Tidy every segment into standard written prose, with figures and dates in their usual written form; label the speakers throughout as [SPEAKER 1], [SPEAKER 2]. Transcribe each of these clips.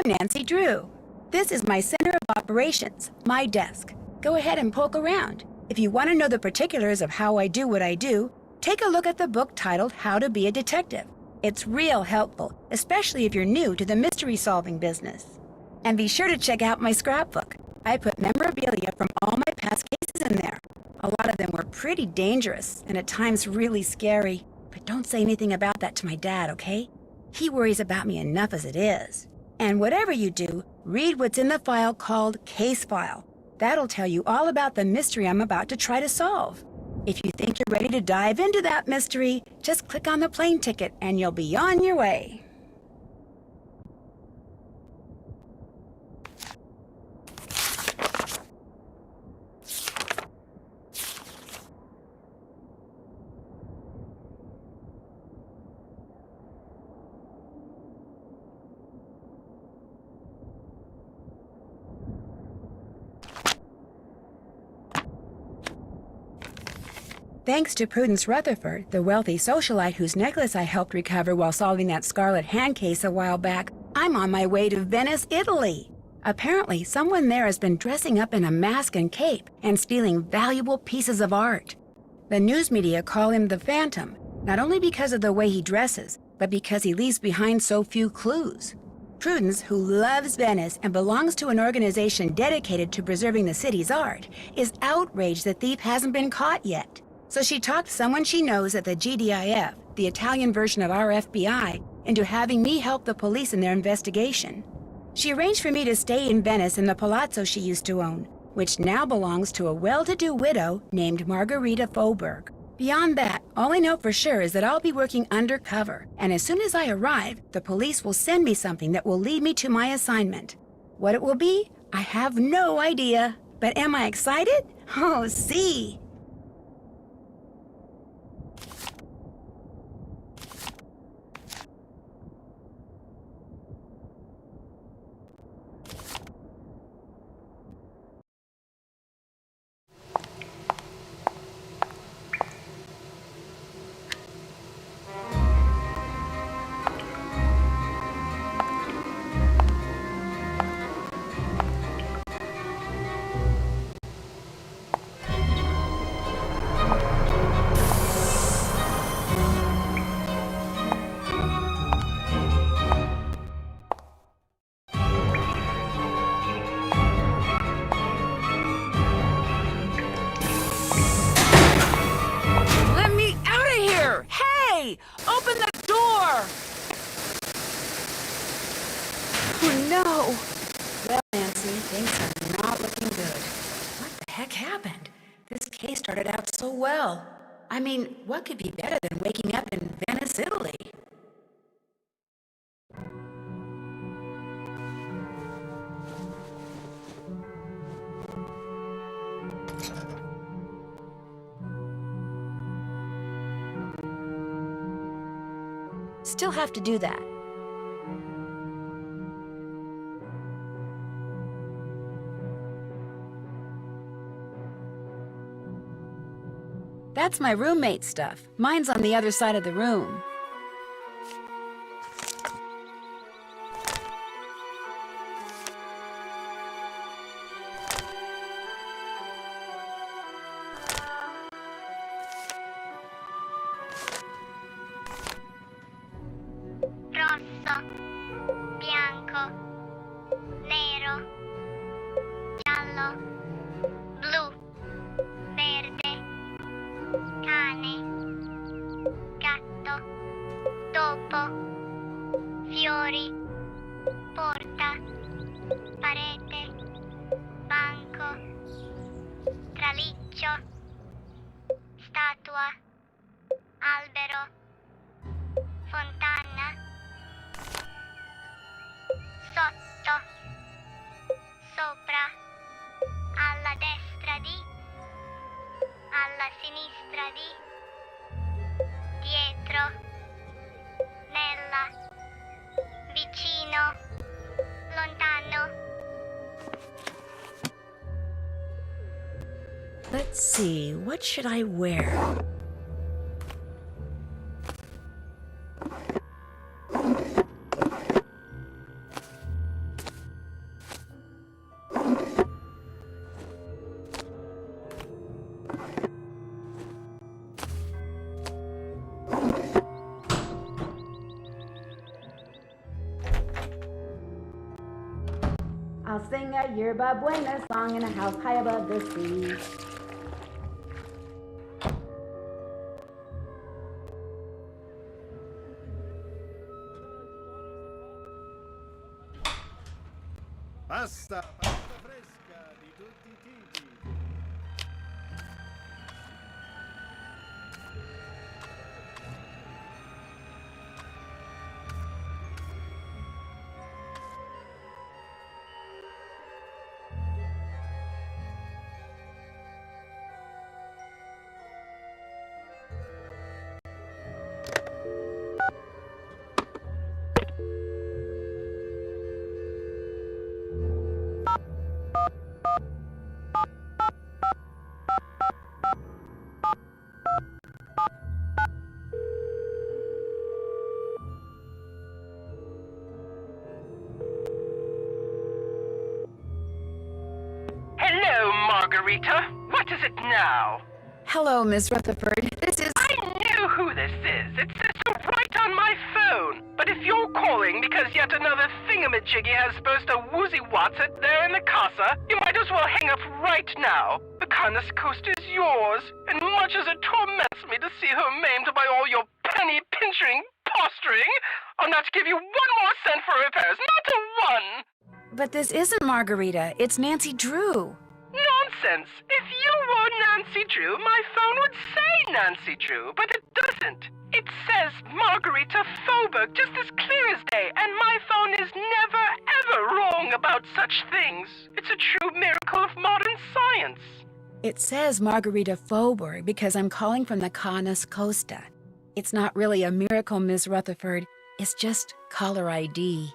[SPEAKER 1] I'm Nancy Drew. This is my Center of Operations, my desk. Go ahead and poke around. If you want to know the particulars of how I do what I do, take a look at the book titled How to Be a Detective. It's real helpful, especially if you're new to the mystery-solving business. And be sure to check out my scrapbook. I put memorabilia from all my past cases in there. A lot of them were pretty dangerous and at times really scary. But don't say anything about that to my dad, okay? He worries about me enough as it is. And whatever you do, read what's in the file called Case File. That'll tell you all about the mystery I'm about to try to solve. If you think you're ready to dive into that mystery, just click on the plane ticket and you'll be on your way. Thanks to Prudence Rutherford, the wealthy socialite whose necklace I helped recover while solving that scarlet hand case a while back, I'm on my way to Venice, Italy. Apparently, someone there has been dressing up in a mask and cape and stealing valuable pieces of art. The news media call him the Phantom, not only because of the way he dresses, but because he leaves behind so few clues. Prudence, who loves Venice and belongs to an organization dedicated to preserving the city's art, is outraged the thief hasn't been caught yet. So she talked someone she knows at the GDIF, the Italian version of our FBI, into having me help the police in their investigation. She arranged for me to stay in Venice in the palazzo she used to own, which now belongs to a well-to-do widow named Margherita Faubourg. Beyond that, all I know for sure is that I'll be working undercover, and as soon as I arrive, the police will send me something that will lead me to my assignment. What it will be, I have no idea. But am I excited? Oh, see! Open the door! Oh, no! Well, Nancy, things are not looking good. What the heck happened? This case started out so well. I mean, what could be better than waking up in Venice, Italy? Still have to do that. That's my roommate's stuff. Mine's on the other side of the room.
[SPEAKER 2] Rosso, bianco, nero, giallo, blu, verde, cane, gatto, topo, fiori, porta, parete, banco, traliccio, statua, albero, fontana, sotto, sopra, alla destra di, alla sinistra di, dietro, nella, vicino, lontano.
[SPEAKER 1] Let's see, what should I wear? I'll sing a yerba buena song in a house high above the sea.
[SPEAKER 3] Pasta fresca di tutti i tipi.
[SPEAKER 4] Hello, Margarita. What is it now?
[SPEAKER 1] Hello, Miss Rutherford. This is...
[SPEAKER 4] I know who this is. It says so right on my phone. But if you're calling because yet another thingamajiggy has supposed to woozy-wats it there in the casa, you might as well hang up right now. The Canis coast is yours, and much as it torments me to see her maimed by all your penny-pinching posturing, I'll not give you one more cent for repairs, not a one!
[SPEAKER 1] But this isn't Margarita. It's Nancy Drew.
[SPEAKER 4] Nonsense! If you were Nancy Drew, my phone would say Nancy Drew, but it doesn't. It says Margarita Faubourg just as clear as day, and my phone is never, ever wrong about such things. It's a true miracle of modern science.
[SPEAKER 1] It says Margarita Faubourg because I'm calling from the Canis Costa. It's not really a miracle, Miss Rutherford. It's just caller ID.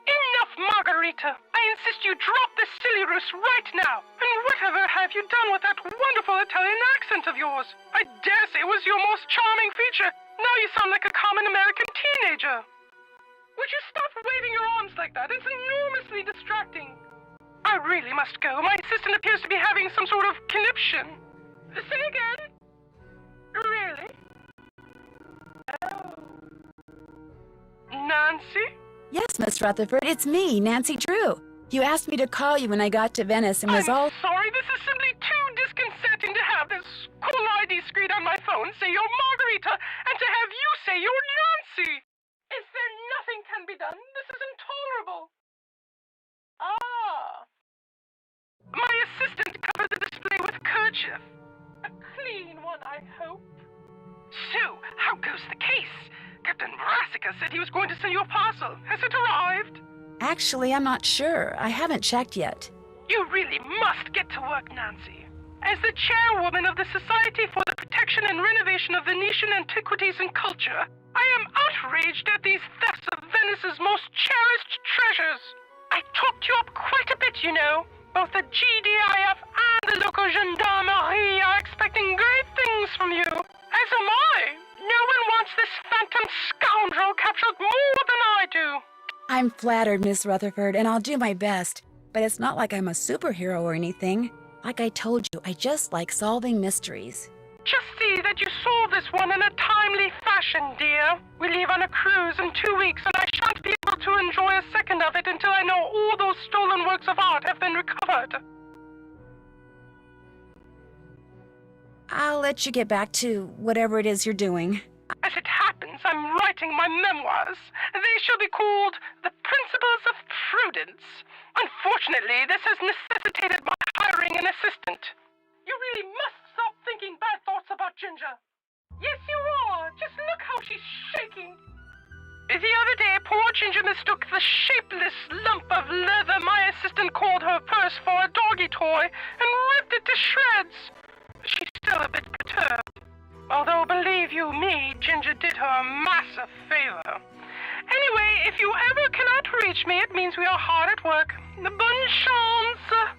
[SPEAKER 4] Enough, Margarita! I insist you drop this silly ruse right now! And whatever have you done with that wonderful Italian accent of yours? I dare say it was your most charming feature. Now you sound like a common American teenager. Would you stop waving your arms like that? It's enormously distracting. I really must go. My assistant appears to be having some sort of conniption. Say again? Really? Oh. Nancy?
[SPEAKER 1] Yes, Miss Rutherford, it's me, Nancy Drew. You asked me to call you when I got to Venice and was
[SPEAKER 4] I'm sorry, this is simply too disconcerting to have this caller ID screen on my phone say you're Margarita and to have you say you're Nancy. Is there nothing can be done? This is intolerable. Ah. My assistant covered the display with kerchief. A clean one, I hope. So, how goes the case? Captain Brassica said he was going to send you a parcel. Has it arrived?
[SPEAKER 1] Actually, I'm not sure. I haven't checked yet.
[SPEAKER 4] You really must get to work, Nancy. As the chairwoman of the Society for the Protection and Renovation of Venetian Antiquities and Culture, I am outraged at these thefts of Venice's most cherished treasures. I talked you up quite a bit, you know. Both the GDIF and the local gendarmerie are expecting great things from you. As am I. No one wants this phantom scoundrel captured more than I do.
[SPEAKER 1] I'm flattered, Miss Rutherford, and I'll do my best. But it's not like I'm a superhero or anything. Like I told you, I just like solving mysteries.
[SPEAKER 4] Just see that you solve this one in a timely fashion, dear. We leave on a cruise in 2 weeks, and I shan't be able to enjoy a second of it until I know all those stolen works of art have been recovered.
[SPEAKER 1] I'll let you get back to whatever it is you're doing.
[SPEAKER 4] As it happens, I'm writing my memoirs. They shall be called The Principles of Prudence. Unfortunately, this has necessitated my hiring an assistant. You really must stop thinking bad thoughts about Ginger. Yes, you are. Just look how she's shaking. The other day, poor Ginger mistook the shapeless lump of leather my assistant called her purse for a doggy toy and ripped it to shreds. She's still a bit perturbed. Although, believe you me, Ginger did her a massive favor. Anyway, if you ever cannot reach me, it means we are hard at work. Bonne chance!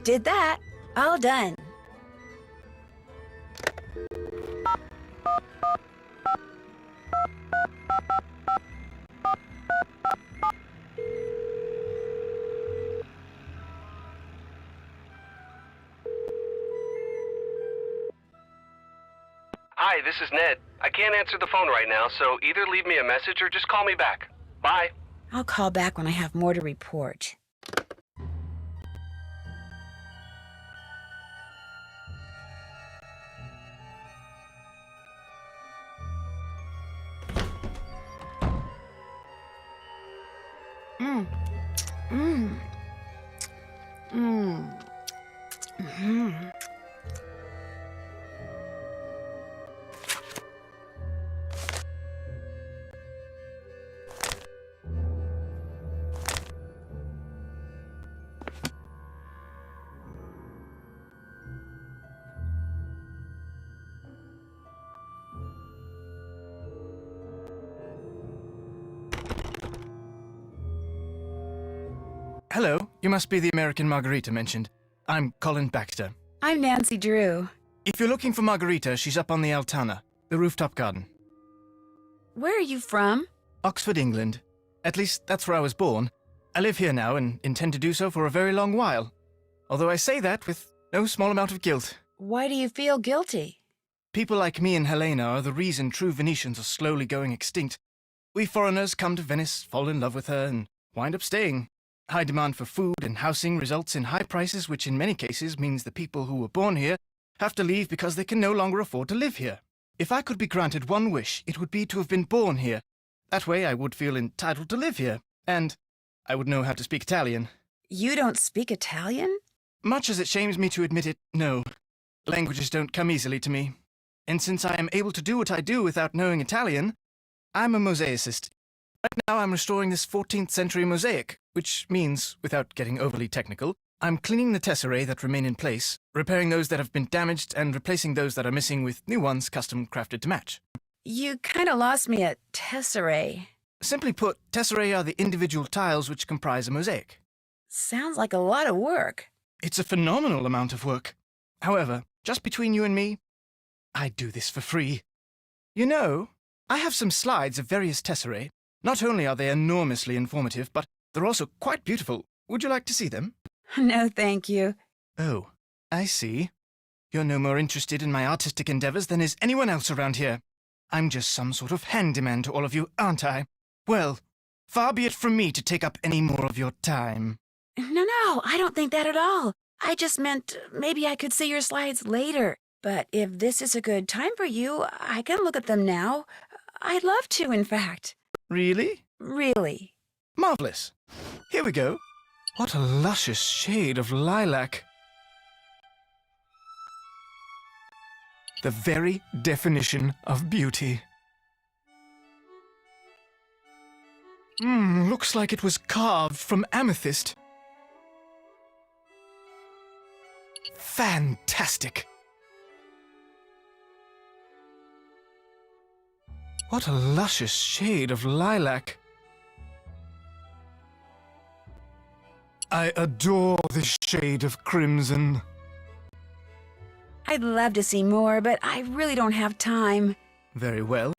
[SPEAKER 1] Did that. All done.
[SPEAKER 5] Hi, this is Ned. I can't answer the phone right now, so either leave me a message or just call me back. Bye.
[SPEAKER 1] I'll call back when I have more to report.
[SPEAKER 6] Hello, you must be the American Margarita mentioned. I'm Colin Baxter.
[SPEAKER 1] I'm Nancy Drew.
[SPEAKER 6] If you're looking for Margarita, she's up on the Altana, the rooftop garden.
[SPEAKER 1] Where are you from?
[SPEAKER 6] Oxford, England. At least, that's where I was born. I live here now and intend to do so for a very long while. Although I say that with no small amount of guilt.
[SPEAKER 1] Why do you feel guilty?
[SPEAKER 6] People like me and Helena are the reason true Venetians are slowly going extinct. We foreigners come to Venice, fall in love with her, and wind up staying. High demand for food and housing results in high prices, which in many cases means the people who were born here have to leave because they can no longer afford to live here. If I could be granted one wish, it would be to have been born here. That way I would feel entitled to live here, and I would know how to speak Italian.
[SPEAKER 1] You don't speak Italian?
[SPEAKER 6] Much as it shames me to admit it, no. Languages don't come easily to me. And since I am able to do what I do without knowing Italian, I'm a mosaicist. Right now I'm restoring this 14th century mosaic, which means, without getting overly technical, I'm cleaning the tesserae that remain in place, repairing those that have been damaged, and replacing those that are missing with new ones custom crafted to match.
[SPEAKER 1] You kind of lost me at tesserae.
[SPEAKER 6] Simply put, tesserae are the individual tiles which comprise a mosaic.
[SPEAKER 1] Sounds like a lot of work.
[SPEAKER 6] It's a phenomenal amount of work. However, just between you and me, I do this for free. You know, I have some slides of various tesserae. Not only are they enormously informative, but they're also quite beautiful. Would you like to see them?
[SPEAKER 1] No, thank you.
[SPEAKER 6] Oh, I see. You're no more interested in my artistic endeavors than is anyone else around here. I'm just some sort of handyman to all of you, aren't I? Well, far be it from me to take up any more of your time.
[SPEAKER 1] No, I don't think that at all. I just meant maybe I could see your slides later. But if this is a good time for you, I can look at them now. I'd love to, in fact.
[SPEAKER 6] Really?
[SPEAKER 1] Really.
[SPEAKER 6] Marvelous. Here we go. What a luscious shade of lilac. The very definition of beauty. Looks like it was carved from amethyst. Fantastic. What a luscious shade of lilac. I adore this shade of crimson.
[SPEAKER 1] I'd love to see more, but I really don't have time.
[SPEAKER 6] Very well.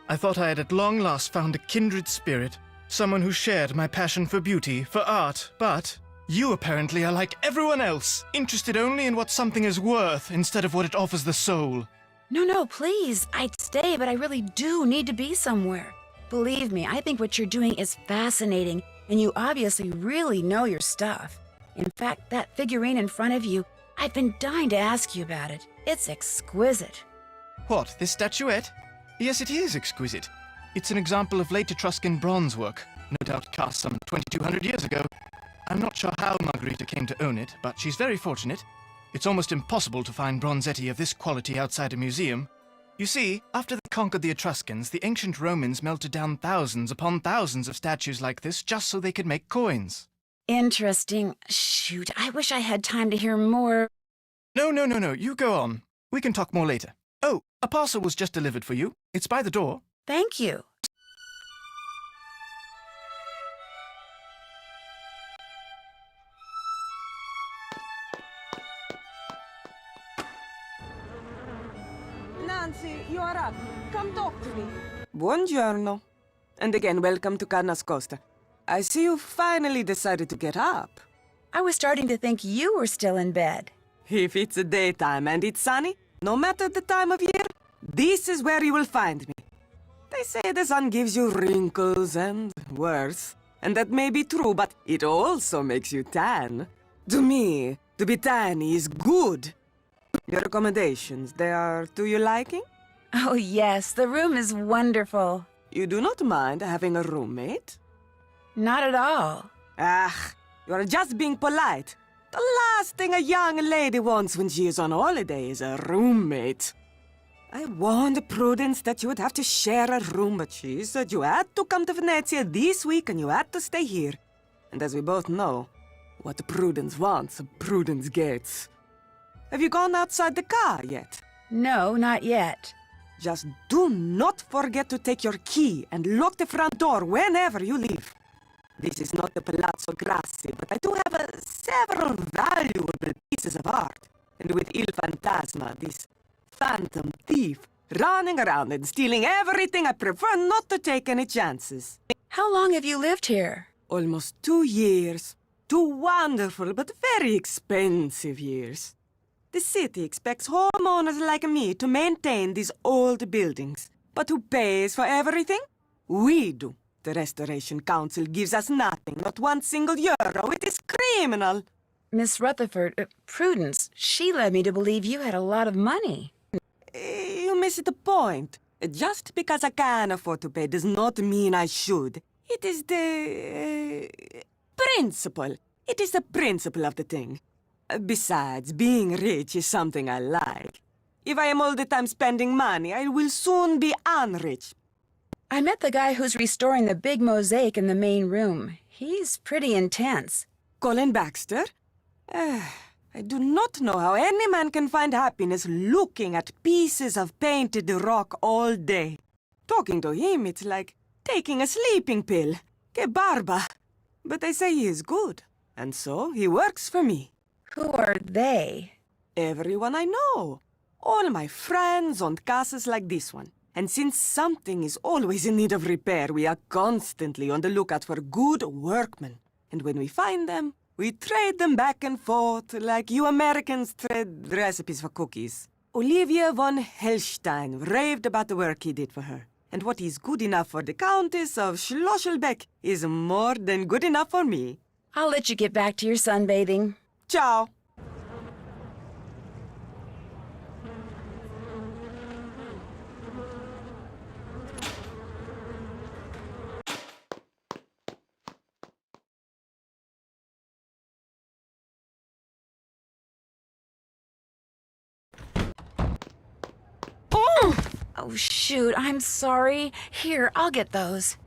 [SPEAKER 6] I thought I had at long last found a kindred spirit, someone who shared my passion for beauty, for art, but you apparently are like everyone else, interested only in what something is worth instead of what it offers the soul.
[SPEAKER 1] No, please. I'd stay, but I really do need to be somewhere. Believe me, I think what you're doing is fascinating, and you obviously really know your stuff. In fact, that figurine in front of you, I've been dying to ask you about it. It's exquisite.
[SPEAKER 6] What, this statuette? Yes, it is exquisite. It's an example of late Etruscan bronze work, no doubt cast some 2,200 years ago. I'm not sure how Margarita came to own it, but she's very fortunate. It's almost impossible to find bronzetti of this quality outside a museum. You see, after they conquered the Etruscans, the ancient Romans melted down thousands upon thousands of statues like this just so they could make coins.
[SPEAKER 1] Interesting. Shoot, I wish I had time to hear more.
[SPEAKER 6] No, you go on. We can talk more later. Oh, a parcel was just delivered for you. It's by the door.
[SPEAKER 1] Thank you.
[SPEAKER 7] Nancy, you are up. Come talk to me. Buongiorno. And again, welcome to Carnas Costa. I see you finally decided to get up.
[SPEAKER 1] I was starting to think you were still in bed.
[SPEAKER 7] If it's daytime and it's sunny, no matter the time of year, this is where you will find me. They say the sun gives you wrinkles and worse. And that may be true, but it also makes you tan. To me, to be tan is good. Your accommodations, they are to your liking?
[SPEAKER 1] Oh, yes, the room is wonderful.
[SPEAKER 7] You do not mind having a roommate?
[SPEAKER 1] Not at all.
[SPEAKER 7] Ah, you are just being polite. The last thing a young lady wants when she is on holiday is a roommate. I warned Prudence that you would have to share a room, but she said you had to come to Venezia this week and you had to stay here. And as we both know, what Prudence wants, Prudence gets. Have you gone outside the car yet?
[SPEAKER 1] No, not yet.
[SPEAKER 7] Just do not forget to take your key and lock the front door whenever you leave. This is not the Palazzo Grassi, but I do have several valuable pieces of art. And with Il Fantasma, this phantom thief, running around and stealing everything, I prefer not to take any chances.
[SPEAKER 1] How long have you lived here?
[SPEAKER 7] Almost 2 years. 2 wonderful but very expensive years. The city expects homeowners like me to maintain these old buildings. But who pays for everything? We do. The Restoration Council gives us nothing, not 1 single euro. It is criminal.
[SPEAKER 1] Miss Rutherford, Prudence, she led me to believe you had a lot of money.
[SPEAKER 7] You missed the point. Just because I can afford to pay does not mean I should. It is the principle. It is the principle of the thing. Besides, being rich is something I like. If I am all the time spending money, I will soon be unrich.
[SPEAKER 1] I met the guy who's restoring the big mosaic in the main room. He's pretty intense.
[SPEAKER 7] Colin Baxter? I do not know how any man can find happiness looking at pieces of painted rock all day. Talking to him, it's like taking a sleeping pill. Que barba. But they say he is good, and so he works for me.
[SPEAKER 1] Who are they?
[SPEAKER 7] Everyone I know. All my friends own castles like this one. And since something is always in need of repair, we are constantly on the lookout for good workmen. And when we find them, we trade them back and forth like you Americans trade recipes for cookies. Olivia von Hellstein raved about the work he did for her. And what is good enough for the Countess of Schlosselbeck is more than good enough for me.
[SPEAKER 1] I'll let you get back to your sunbathing.
[SPEAKER 7] Ciao.
[SPEAKER 1] Oh, shoot, I'm sorry. Here, I'll get those.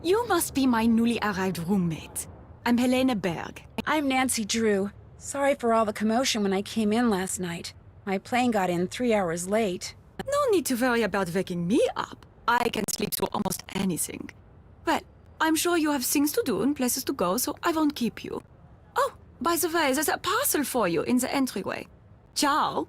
[SPEAKER 8] You must be my newly arrived roommate. I'm Helene Berg.
[SPEAKER 1] I'm Nancy Drew. Sorry for all the commotion when I came in last night. My plane got in 3 hours late.
[SPEAKER 8] No need to worry about waking me up. I can sleep through almost anything. Well, I'm sure you have things to do and places to go, so I won't keep you. Oh, by the way, there's a parcel for you in the entryway. Ciao.